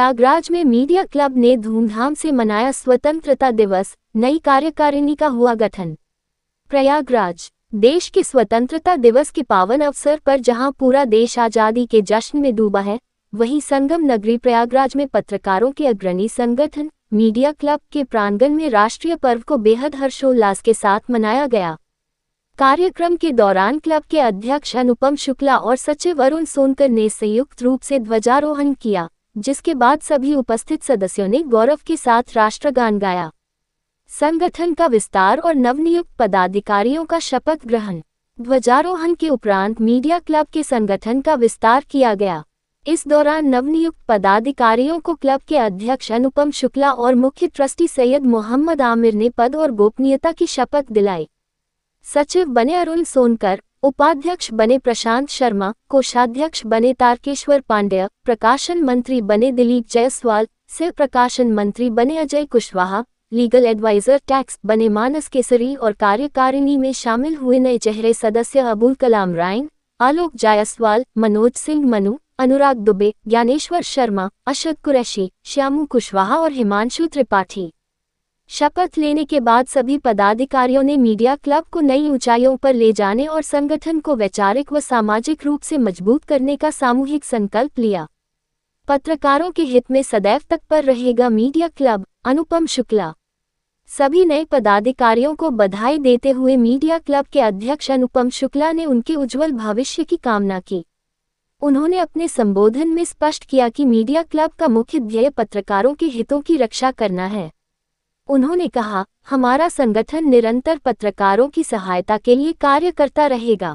प्रयागराज में media club ने धूमधाम से मनाया स्वतंत्रता दिवस, नई कार्यकारिणी का हुआ गठन। प्रयागराज देश के स्वतंत्रता दिवस के पावन अवसर पर जहां पूरा देश आजादी के जश्न में डूबा है, वहीं संगम नगरी प्रयागराज में पत्रकारों के अग्रणी संगठन मीडिया क्लब के प्रांगण में राष्ट्रीय पर्व को बेहद हर्षोल्लास के साथ मनाया गया। कार्यक्रम के दौरान क्लब के अध्यक्ष अनुपम शुक्ला और सचिव अरुण सोनकर ने संयुक्त रूप से ध्वजारोहण किया, जिसके बाद सभी उपस्थित सदस्यों ने गौरव के साथ राष्ट्रगान गाया। संगठन का विस्तार और नवनियुक्त पदाधिकारियों का शपथ ग्रहण। ध्वजारोहण के उपरांत मीडिया क्लब के संगठन का विस्तार किया गया। इस दौरान नवनियुक्त पदाधिकारियों को क्लब के अध्यक्ष अनुपम शुक्ला और मुख्य ट्रस्टी सैयद मोहम्मद आमिर ने पद और गोपनीयता की शपथ दिलाई। सचिव बने अरुण सोनकर, उपाध्यक्ष बने प्रशांत शर्मा, कोषाध्यक्ष बने तारकेश्वर पांडेय, प्रकाशन मंत्री बने दिलीप जायसवाल, सह प्रकाशन मंत्री बने Ajay Kushwaha, legal adviser tax बने मानस केसरी और कार्यकारिणी में शामिल हुए नए चेहरे सदस्य अबुल कलाम रायन, आलोक जायसवाल, मनोज सिंह मनु, अनुराग दुबे, ज्ञानेश्वर शर्मा, अशद कुरैशी, श्यामू कुशवाहा और हिमांशु त्रिपाठी। शपथ लेने के बाद सभी पदाधिकारियों ने मीडिया क्लब को नई ऊंचाइयों पर ले जाने और संगठन को वैचारिक व सामाजिक रूप से मजबूत करने का सामूहिक संकल्प लिया। पत्रकारों के हित में सदैव तत्पर रहेगा मीडिया क्लब, अनुपम शुक्ला। सभी नए पदाधिकारियों को बधाई देते हुए मीडिया क्लब के अध्यक्ष अनुपम शुक्ला ने उनके उज्जवल भविष्य की कामना की। उन्होंने अपने संबोधन में स्पष्ट किया कि मीडिया क्लब का मुख्य ध्येय पत्रकारों के हितों की रक्षा करना है। उन्होंने कहा, हमारा संगठन निरंतर पत्रकारों की सहायता के लिए कार्य करता रहेगा।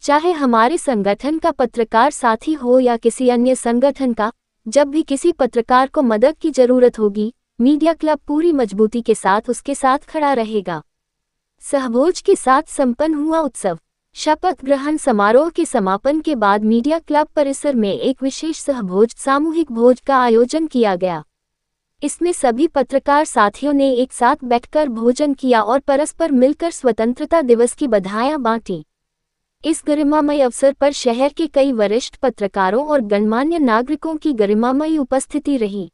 चाहे हमारे संगठन का पत्रकार साथी हो या किसी अन्य संगठन का, जब भी किसी पत्रकार को मदद की जरूरत होगी, मीडिया क्लब पूरी मजबूती के साथ उसके साथ खड़ा रहेगा। सहभोज के साथ संपन्न हुआ उत्सव। शपथ ग्रहण समारोह के समापन के बाद मीडिया क्लब परिसर में एक विशेष सहभोज सामूहिक भोज का आयोजन किया गया। इसमें सभी पत्रकार साथियों ने एक साथ बैठकर भोजन किया और परस्पर मिलकर स्वतंत्रता दिवस की बधाइयां बांटी। इस गरिमामय अवसर पर शहर के कई वरिष्ठ पत्रकारों और गणमान्य नागरिकों की गरिमामयी उपस्थिति रही।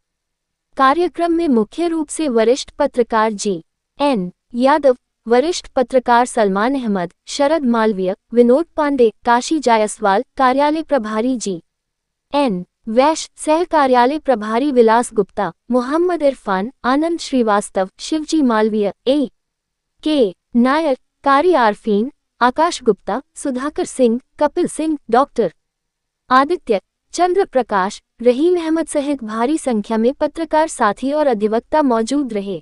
कार्यक्रम में मुख्य रूप से वरिष्ठ पत्रकार जी.एन. यादव, वरिष्ठ पत्रकार सलमान अहमद, शरद मालवीय, विनोद पांडे, काशी जायसवाल, कार्यालय प्रभारी जी.एन. वैश्य, सह कार्यालय प्रभारी विलास गुप्ता, मोहम्मद इरफान, आनंद श्रीवास्तव, शिवजी मालवीय, ए.के. नायर, कारी आरफीन, आकाश गुप्ता, सुधाकर सिंह, कपिल सिंह, डॉक्टर आदित्य चंद्र प्रकाश, रहीम अहमद सहित भारी संख्या में पत्रकार साथी और अधिवक्ता मौजूद रहे।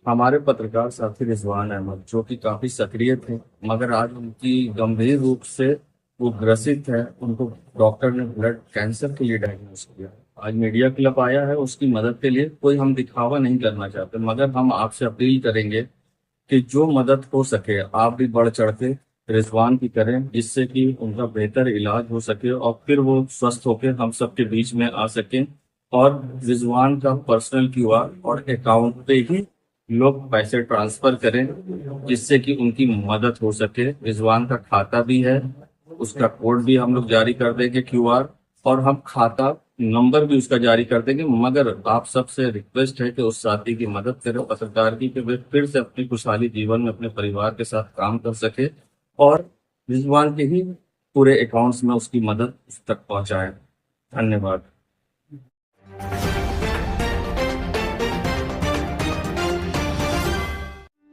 हमारे पत्रकार साथी रिजवान अहमद, जो कि काफी सक्रिय थे, मगर आज उनकी गंभीर रूप से वो ग्रसित है। उनको डॉक्टर ने ब्लड कैंसर के लिए डायग्नोज किया। आज मीडिया क्लब आया है उसकी मदद के लिए। कोई हम दिखावा नहीं करना चाहते, मगर हम आपसे अपील करेंगे कि जो मदद हो सके आप भी बढ़ चढ़ के रिजवान की करें, जिससे कि उनका बेहतर इलाज हो सके और फिर वो स्वस्थ होकर हम सबके बीच में आ सकें। और रिजवान का पर्सनल क्यूआर और अकाउंट पे ही लोग पैसे ट्रांसफर करें, जिससे कि उनकी मदद हो सके। रिजवान का खाता भी है, उसका कोड भी हम लोग जारी कर देंगे क्यूआर, और हम खाता नंबर भी उसका जारी कर देंगे। मगर आप सबसे रिक्वेस्ट है कि उस साथी की मदद करें, पत्रकार की, कि वे फिर से अपनी खुशहाली जीवन में अपने परिवार के साथ काम कर सके और रिजवान के ही पूरे अकाउंट्स में उसकी मदद उस तक पहुंचाए। धन्यवाद।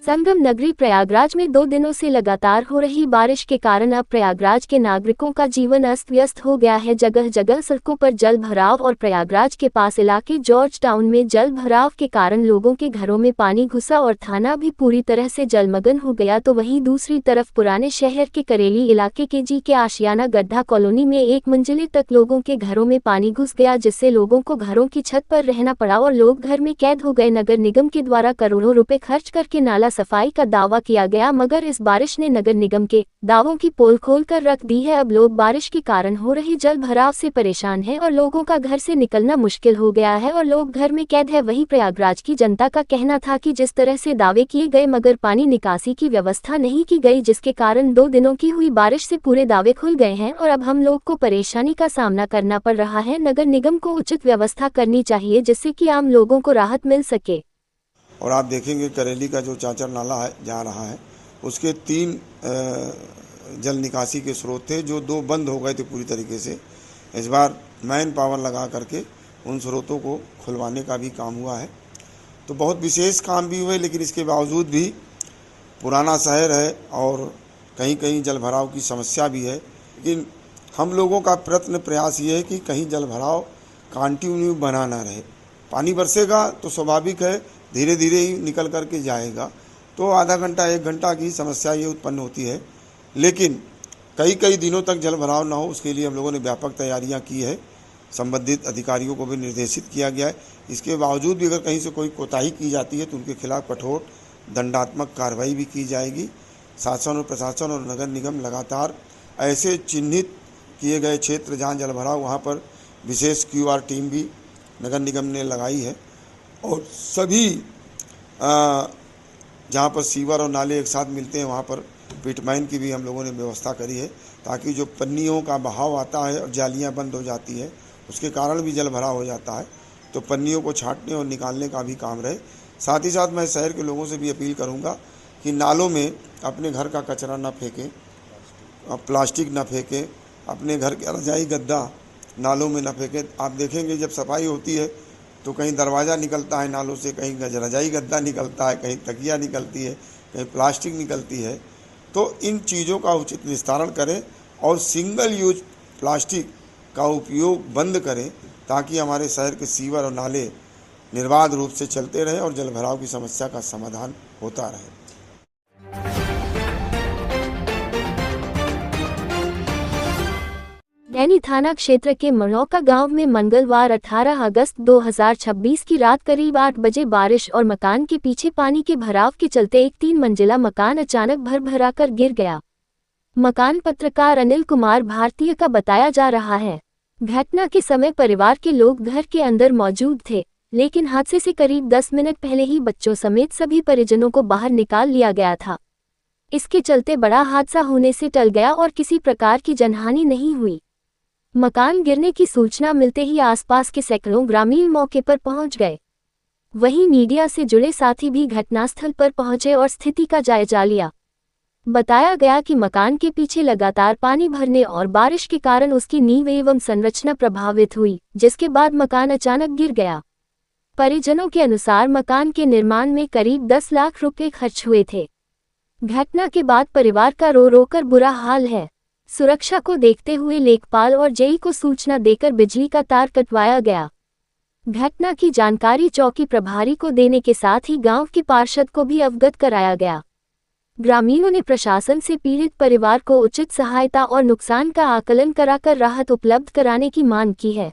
संगम नगरी प्रयागराज में 2 दिनों से लगातार हो रही बारिश के कारण अब प्रयागराज के नागरिकों का जीवन अस्त व्यस्त हो गया है। जगह जगह सड़कों पर जल भराव और प्रयागराज के पास इलाके जॉर्ज टाउन में जल भराव के कारण लोगों के घरों में पानी घुसा और थाना भी पूरी तरह से जलमग्न हो गया। तो वहीं दूसरी तरफ पुराने शहर के करेली इलाके के के आशियाना गड्ढा कॉलोनी में 1 मंजिले तक लोगों के घरों में पानी घुस गया, जिससे लोगों को घरों की छत पर रहना पड़ा और लोग घर में कैद हो गए। नगर निगम के द्वारा करोड़ों रुपए खर्च करके नाला सफाई का दावा किया गया, मगर इस बारिश ने नगर निगम के दावों की पोल खोल कर रख दी है। अब लोग बारिश के कारण हो रही जल भराव से परेशान हैं और लोगों का घर से निकलना मुश्किल हो गया है और लोग घर में कैद है। वहीं प्रयागराज की जनता का कहना था कि जिस तरह से दावे किए गए मगर पानी निकासी की व्यवस्था नहीं की गई, जिसके कारण 2 दिनों की हुई बारिश से पूरे दावे खुल गए हैं और अब हम लोग को परेशानी का सामना करना पड़ रहा है। नगर निगम को उचित व्यवस्था करनी चाहिए जिससे कि आम लोगों को राहत मिल सके। और आप देखेंगे करेली का जो चाचर नाला है जा रहा है, उसके 3 जल निकासी के स्रोत थे जो 2 बंद हो गए थे पूरी तरीके से। इस बार मैन पावर लगा करके उन स्रोतों को खुलवाने का भी काम हुआ है। तो बहुत विशेष काम भी हुए, लेकिन इसके बावजूद भी पुराना शहर है और कहीं कहीं जल भराव की समस्या भी है। लेकिन हम लोगों का प्रयत्न प्रयास ये है कि कहीं जल भराव कंटिन्यू बना ना रहे। पानी बरसेगा तो स्वाभाविक है धीरे धीरे ही निकल करके जाएगा, तो आधा घंटा 1 घंटा की समस्या ये उत्पन्न होती है, लेकिन कई दिनों तक जल भराव ना हो उसके लिए हम लोगों ने व्यापक तैयारियां की है। संबंधित अधिकारियों को भी निर्देशित किया गया है। इसके बावजूद भी अगर कहीं से कोई कोताही की जाती है तो उनके खिलाफ कठोर दंडात्मक कार्रवाई भी की जाएगी। शासन और प्रशासन और नगर निगम लगातार ऐसे चिन्हित किए गए क्षेत्र जहाँ जल भराव, वहाँ पर विशेष QR टीम भी नगर निगम ने लगाई है और सभी जहाँ पर सीवर और नाले एक साथ मिलते हैं वहाँ पर पिटमाइन की भी हम लोगों ने व्यवस्था करी है, ताकि जो पन्नियों का बहाव आता है और जालियाँ बंद हो जाती है उसके कारण भी जल भराव हो जाता है, तो पन्नियों को छांटने और निकालने का भी काम रहे। साथ ही साथ मैं शहर के लोगों से भी अपील करूँगा कि नालों में अपने घर का कचरा न फेंकें, प्लास्टिक न फेंकें, अपने घर के रजाई गद्दा नालों में न फेंकें। आप देखेंगे जब सफाई होती है तो कहीं दरवाज़ा निकलता है नालों से, कहीं रजाई गद्दा निकलता है, कहीं तकिया निकलती है, कहीं प्लास्टिक निकलती है। तो इन चीज़ों का उचित निस्तारण करें और सिंगल यूज प्लास्टिक का उपयोग बंद करें, ताकि हमारे शहर के सीवर और नाले निर्बाध रूप से चलते रहें और जल भराव की समस्या का समाधान होता रहे। नैनी थाना क्षेत्र के मरौका गांव में मंगलवार 18 अगस्त 2026 की रात करीब 8 बजे बारिश और मकान के पीछे पानी के भराव के चलते एक 3 मंजिला मकान अचानक भर कर गिर गया। मकान पत्रकार अनिल कुमार भारतीय का बताया जा रहा है। घटना के समय परिवार के लोग घर के अंदर मौजूद थे, लेकिन हादसे से करीब 10 मिनट पहले ही बच्चों समेत सभी परिजनों को बाहर निकाल लिया गया था। इसके चलते बड़ा हादसा होने से टल गया और किसी प्रकार की जनहानि नहीं हुई। मकान गिरने की सूचना मिलते ही आसपास के सैकड़ों ग्रामीण मौके पर पहुंच गए। वहीं मीडिया से जुड़े साथी भी घटनास्थल पर पहुंचे और स्थिति का जायजा लिया। बताया गया कि मकान के पीछे लगातार पानी भरने और बारिश के कारण उसकी नींव एवं संरचना प्रभावित हुई, जिसके बाद मकान अचानक गिर गया। परिजनों के अनुसार मकान के निर्माण में करीब 10 लाख रुपए खर्च हुए थे। घटना के बाद परिवार का रो कर बुरा हाल है। सुरक्षा को देखते हुए लेखपाल और जेई को सूचना देकर बिजली का तार कटवाया गया। घटना की जानकारी चौकी प्रभारी को देने के साथ ही गांव के पार्षद को भी अवगत कराया गया। ग्रामीणों ने प्रशासन से पीड़ित परिवार को उचित सहायता और नुकसान का आकलन कराकर राहत उपलब्ध कराने की मांग की है।